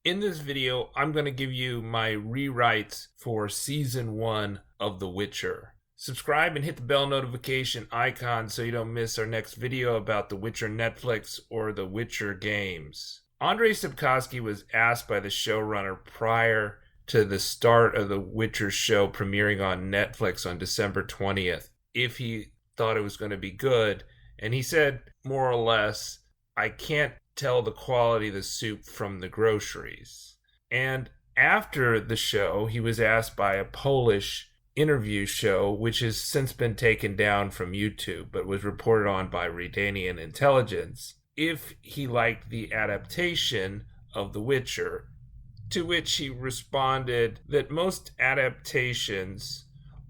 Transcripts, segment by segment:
In this video, I'm going to give you my rewrites for Season 1 of The Witcher. Subscribe and hit the bell notification icon so you don't miss our next video about The Witcher Netflix or The Witcher games. Andrezj Sapkowski was asked by the showrunner prior to the start of The Witcher show premiering on Netflix on December 20th if he thought it was going to be good, and he said, more or less, I can't tell the quality of the soup from the groceries. And after the show, he was asked by a Polish interview show, which has since been taken down from YouTube, but was reported on by Redanian Intelligence, if he liked the adaptation of The Witcher, to which he responded that most adaptations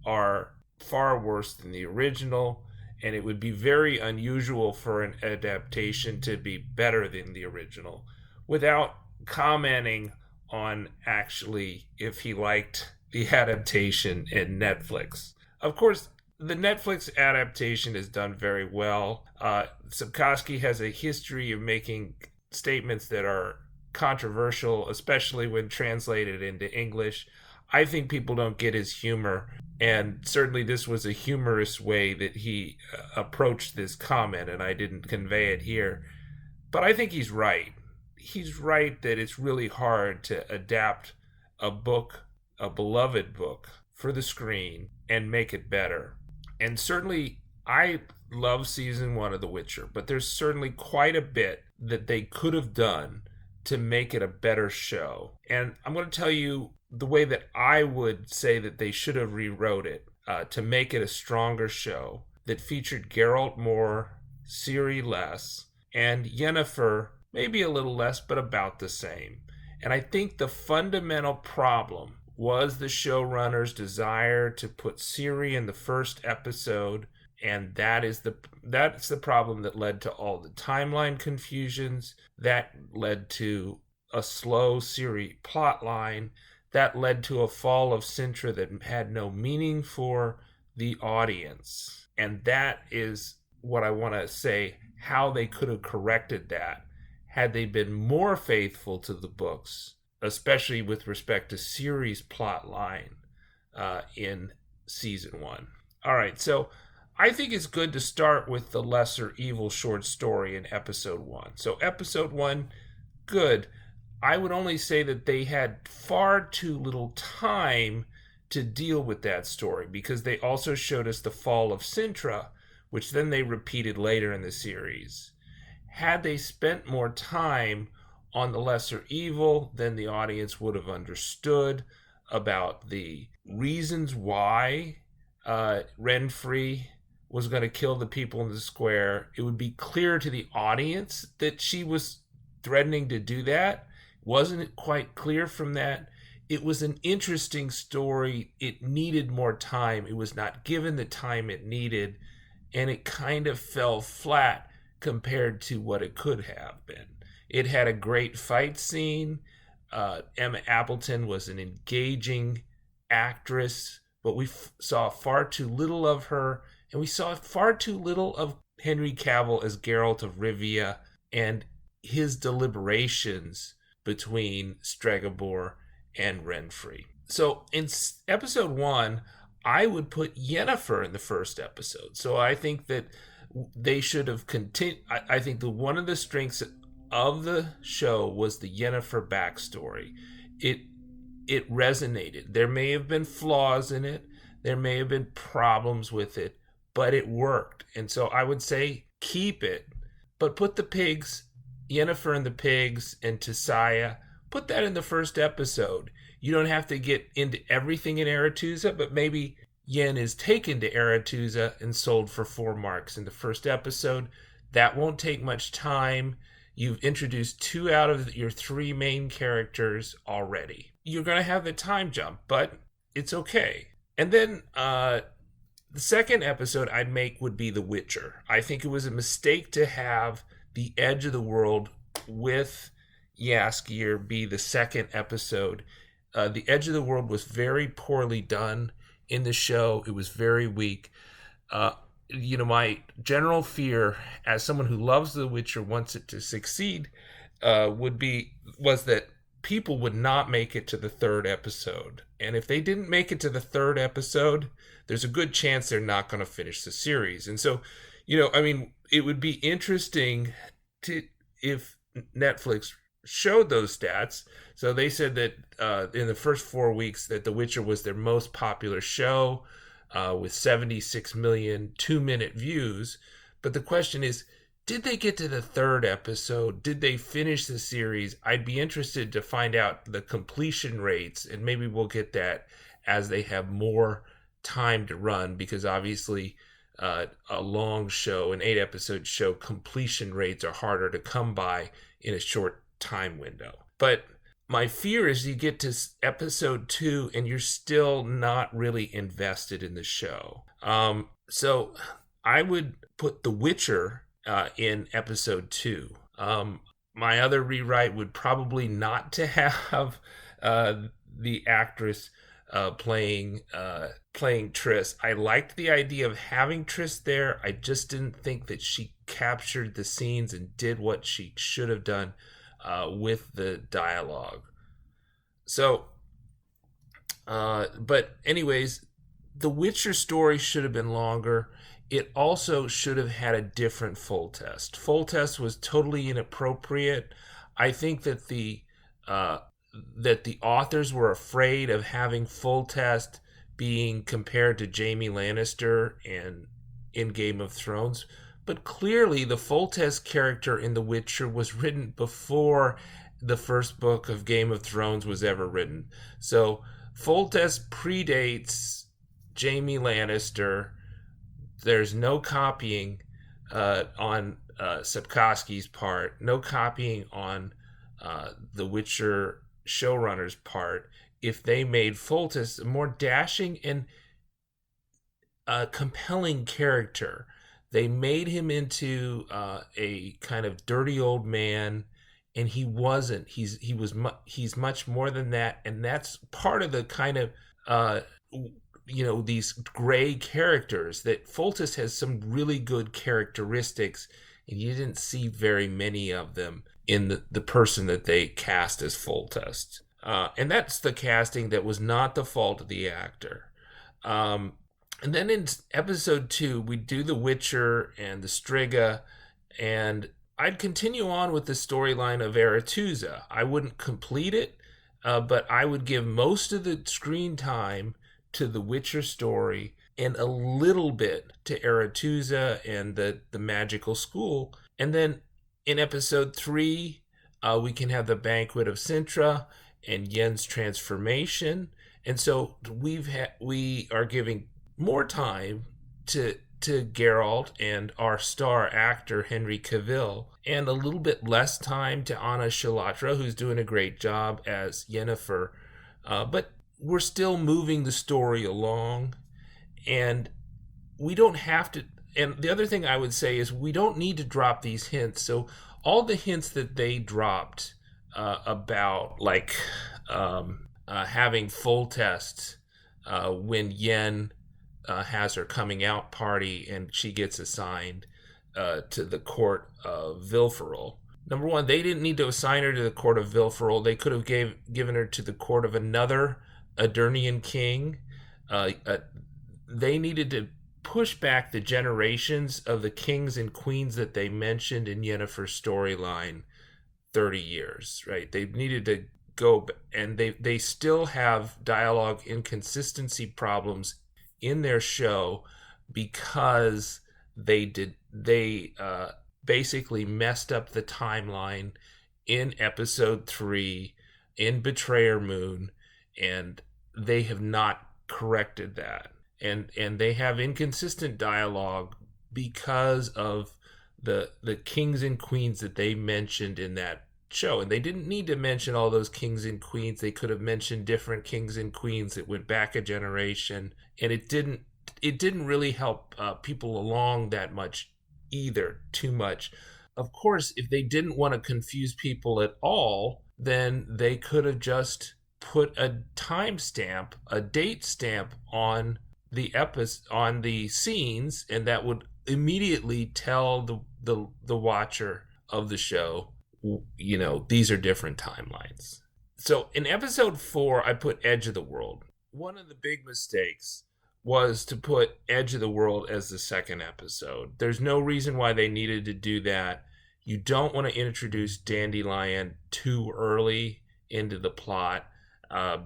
are far worse than the original, and it would be very unusual for an adaptation to be better than the original, without commenting on actually if he liked the adaptation in Netflix. Of course, the Netflix adaptation is done very well. Sapkowski has a history of making statements that are controversial, especially when translated into English. I think people don't get his humor, and certainly this was a humorous way that he approached this comment, and I didn't convey it here. But I think he's right. He's right that it's really hard to adapt a book, a beloved book, for the screen and make it better. And certainly, I love season 1 of The Witcher, but there's certainly quite a bit that they could have done to make it a better show. And I'm going to tell you the way that I would say that they should have rewrote it to make it a stronger show that featured Geralt more, Ciri less, and Yennefer maybe a little less, but about the same. And I think the fundamental problem was the showrunner's desire to put Ciri in the first episode, and that's the problem that led to all the timeline confusions, that led to a slow Ciri plotline, that led to a fall of Cintra that had no meaning for the audience. And that is what I want to say, how they could have corrected that had they been more faithful to the books, especially with respect to Ciri's plot line in season 1. All right, so I think it's good to start with the lesser evil short story in episode 1. So episode 1, good. I would only say that they had far too little time to deal with that story, because they also showed us the fall of Cintra, which then they repeated later in the series. Had they spent more time on the lesser evil, then the audience would have understood about the reasons why Renfri was going to kill the people in the square. It would be clear to the audience that she was threatening to do that. Wasn't it quite clear from that? It was an interesting story. It needed more time. It was not given the time it needed, and it kind of fell flat compared to what it could have been. It had a great fight scene. Emma Appleton was an engaging actress, but we saw far too little of her, and we saw far too little of Henry Cavill as Geralt of Rivia and his deliberations between Stregobor and Renfri. So in episode 1, I would put Yennefer in the first episode. So I think that they should have continued. I think one of the strengths of the show was the Yennefer backstory. It resonated. There may have been flaws in it. There may have been problems with it, but it worked. And so I would say keep it, but put the pigs, Yennefer and the pigs, and Tissaia, put that in the first episode. You don't have to get into everything in Aretuza, but maybe Yenn is taken to Aretuza and sold for 4 marks in the first episode. That won't take much time. You've introduced 2 out of your 3 main characters already. You're going to have the time jump, but it's okay. And then the second episode I'd make would be The Witcher. I think it was a mistake to have the Edge of the World with Jaskier be the second episode. The Edge of the World was very poorly done in the show. It was very weak. My general fear, as someone who loves The Witcher, wants it to succeed, was that people would not make it to the third episode. And if they didn't make it to the third episode, there's a good chance they're not going to finish the series. And so, it would be interesting if Netflix showed those stats. So they said that in the first 4 weeks that The Witcher was their most popular show with 76 million 2-minute views. But the question is, did they get to the third episode? Did they finish the series? I'd be interested to find out the completion rates, and maybe we'll get that as they have more time to run, because obviously a long show, an 8-episode show, completion rates are harder to come by in a short time window. But my fear is you get to episode 2 and you're still not really invested in the show. So I would put The Witcher in episode 2. My other rewrite would probably not to have the actress playing Triss. I liked the idea of having Triss there. I just didn't think that she captured the scenes and did what she should have done with the dialogue. So, but anyways, the Witcher story should have been longer. It also should have had a different Foltest. Foltest was totally inappropriate. I think that the authors were afraid of having Foltest being compared to Jaime Lannister in Game of Thrones. But clearly, the Foltest character in The Witcher was written before the first book of Game of Thrones was ever written. So Foltest predates Jaime Lannister. There's no copying on Sapkowski's part, no copying on the Witcher showrunner's part. If they made Foltest a more dashing and compelling character, they made him into a kind of dirty old man, and he wasn't. He's much more than that, and that's part of the kind of these gray characters, that Foltest has some really good characteristics, and you didn't see very many of them in the person that they cast as Foltest. And that's the casting that was not the fault of the actor. And then in episode 2, we do The Witcher and the Striga, and I'd continue on with the storyline of Aretuza. I wouldn't complete it, but I would give most of the screen time to the Witcher story and a little bit to Aretuza and the magical school. And then in episode 3, we can have the banquet of Cintra and Yenn's transformation. And so we are giving more time to Geralt and our star actor Henry Cavill, and a little bit less time to Anna Shalatra, who's doing a great job as Yennefer. But we're still moving the story along, and we don't have to. And the other thing I would say is we don't need to drop these hints. So all the hints that they dropped about, like having Foltest when Yenn has her coming out party and she gets assigned to the court of Vilferol. Number one, they didn't need to assign her to the court of Vilferol. They could have given her to the court of another Aedirnian king. They needed to push back the generations of the kings and queens that they mentioned in Yennefer's storyline 30 years, right? They needed to go, and they still have dialogue inconsistency problems in their show because they basically messed up the timeline in episode 3 in Betrayer Moon, and they have not corrected that. And they have inconsistent dialogue because of the kings and queens that they mentioned in that show. And they didn't need to mention all those kings and queens. They could have mentioned different kings and queens that went back a generation, and it didn't really help people along that much either, too much. Of course, if they didn't want to confuse people at all, then they could have just put a timestamp, a date stamp on the scenes, and that would immediately tell the watcher of the show, these are different timelines. So in episode 4, I put Edge of the World. One of the big mistakes was to put Edge of the World as the second episode. There's no reason why they needed to do that. You don't want to introduce Dandelion too early into the plot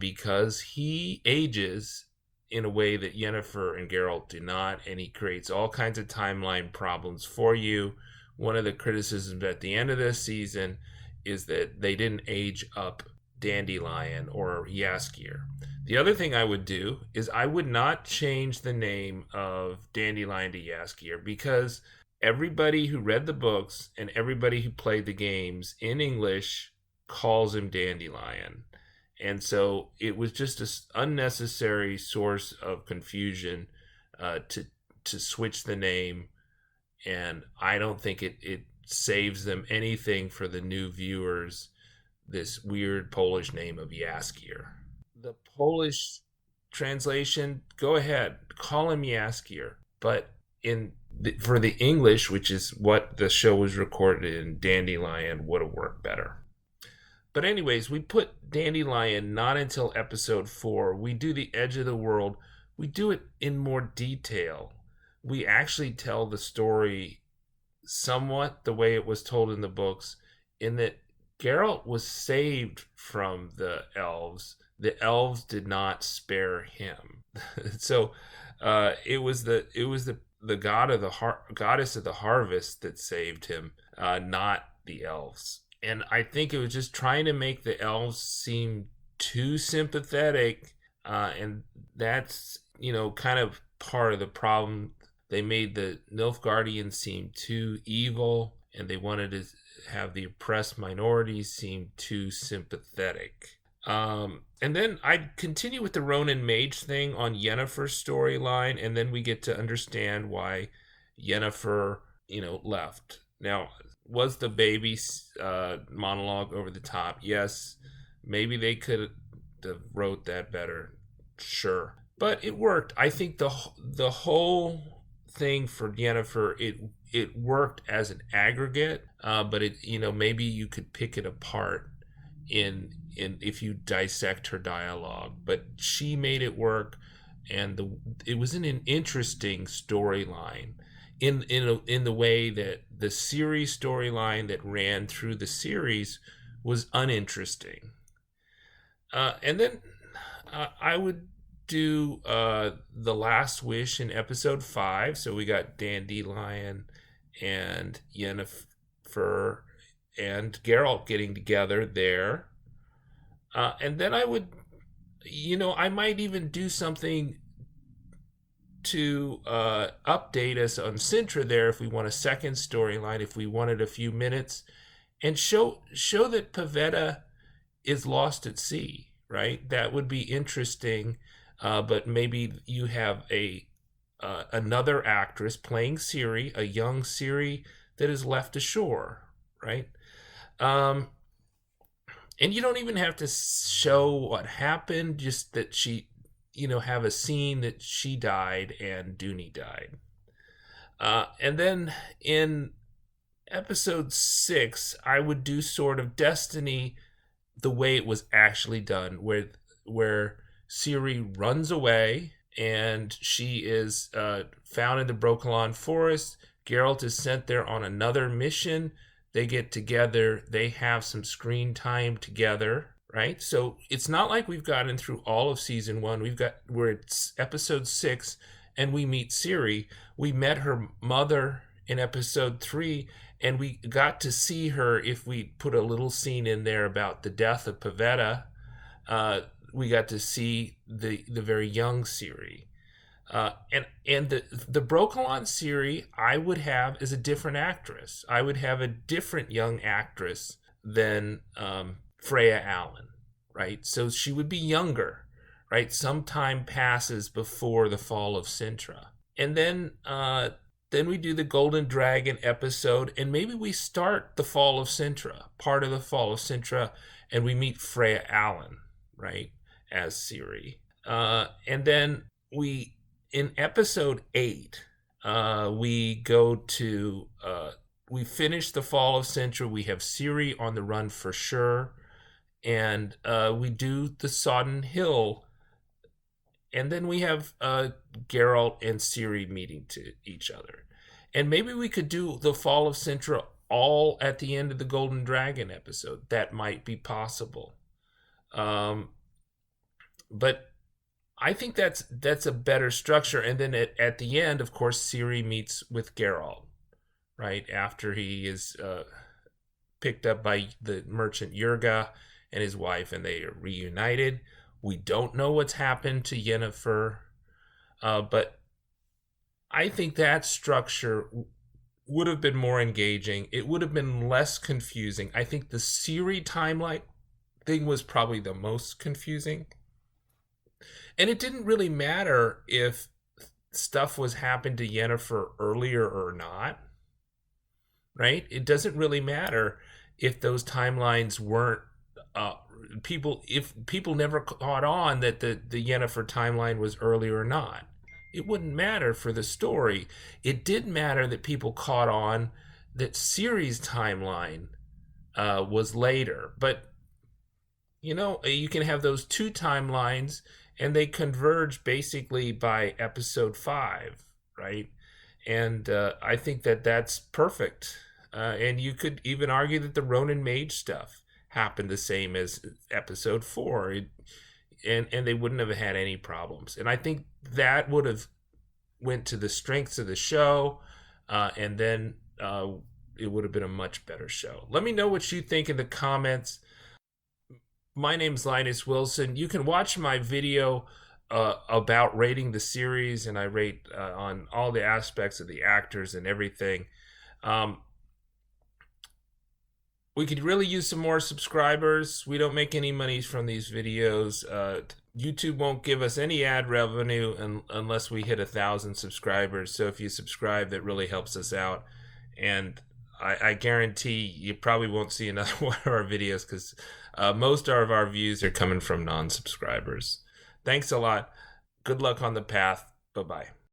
because he ages in a way that Yennefer and Geralt do not, and he creates all kinds of timeline problems for you. One of the criticisms at the end of this season is that they didn't age up Dandelion or Jaskier. The other thing I would do is I would not change the name of Dandelion to Jaskier, because everybody who read the books and everybody who played the games in English calls him Dandelion. And so it was just an unnecessary source of confusion to switch the name. And I don't think it saves them anything for the new viewers, this weird Polish name of Jaskier. The Polish translation, go ahead, call him Jaskier. But for the English, which is what the show was recorded in, Dandelion would have worked better. But anyways, we put Dandelion not until episode 4. We do the Edge of the World. We do it in more detail. We actually tell the story somewhat the way it was told in the books, in that Geralt was saved from the elves. The elves did not spare him. So it was the goddess of the harvest that saved him, not the elves. And I think it was just trying to make the elves seem too sympathetic, and that's kind of part of the problem. They made the Nilfgaardians seem too evil, and they wanted to have the oppressed minorities seem too sympathetic. And then I'd continue with the Ronin Mage thing on Yennefer's storyline, and then we get to understand why Yennefer, left. Now, was the baby monologue over the top? Yes. Maybe they could have wrote that better. Sure. But it worked. I think the whole thing for Yennefer, it worked as an aggregate, but maybe you could pick it apart in if you dissect her dialogue. But she made it work, and it was an interesting storyline in the way that the Ciri storyline that ran through the series was uninteresting. And then I would do The Last Wish in episode 5. So we got Dandelion and Yennefer and Geralt getting together there. And then I would, I might even do something to update us on Cintra there if we want a second storyline, if we wanted a few minutes, and show that Pavetta is lost at sea, right? That would be interesting. But maybe you have another actress playing Ciri, a young Ciri that is left ashore, right? And you don't even have to show what happened, just that she, have a scene that she died and Dooney died. And then in episode 6, I would do sort of Destiny the way it was actually done, where Ciri runs away and she is found in the Brokilon forest. Geralt is sent there on another mission. They get together. They have some screen time together, right? So it's not like we've gotten through all of season 1. We're at episode 6 and we meet Ciri. We met her mother in episode 3, and we got to see her. If we put a little scene in there about the death of Pavetta, we got to see the very young Ciri. And the Brokilon Ciri I would have as a different actress. I would have a different young actress than Freya Allan, right? So she would be younger, right? Some time passes before the fall of Cintra. And then we do the Golden Dragon episode, and maybe we start the fall of Cintra, part of the fall of Cintra, and we meet Freya Allan, right, as Ciri. And then in episode 8, we go to, we finish the fall of Cintra. We have Ciri on the run for sure. and we do the Sodden Hill, and then we have Geralt and Ciri meeting to each other. And maybe we could do the fall of Cintra all at the end of the Golden Dragon episode. That might be possible. But I think that's a better structure. And then at the end, of course, Ciri meets with Geralt, right? After he is picked up by the merchant Yurga and his wife, and they are reunited. We don't know what's happened to Yennefer, but I think that structure would have been more engaging. It would have been less confusing. I think the Ciri timeline thing was probably the most confusing. And it didn't really matter if stuff was happened to Yennefer earlier or not, right? It doesn't really matter if those timelines weren't if people never caught on that the Yennefer timeline was earlier or not. It wouldn't matter for the story. It did matter that people caught on that Ciri's timeline was later. But, you can have those two timelines and they converge basically by episode 5, right? And I think that's perfect. And you could even argue that the Ronin Mage stuff happened the same as episode 4. And they wouldn't have had any problems. And I think that would have went to the strengths of the show, and then it would have been a much better show. Let me know what you think in the comments. My name's Linus Wilson. You can watch my video about rating the series, and I rate on all the aspects of the actors and everything. We could really use some more subscribers. We don't make any money from these videos. YouTube won't give us any ad revenue unless we hit 1,000 subscribers. So if you subscribe, that really helps us out. And I guarantee you probably won't see another one of our videos because most of our views are coming from non-subscribers. Thanks a lot. Good luck on the path. Bye-bye.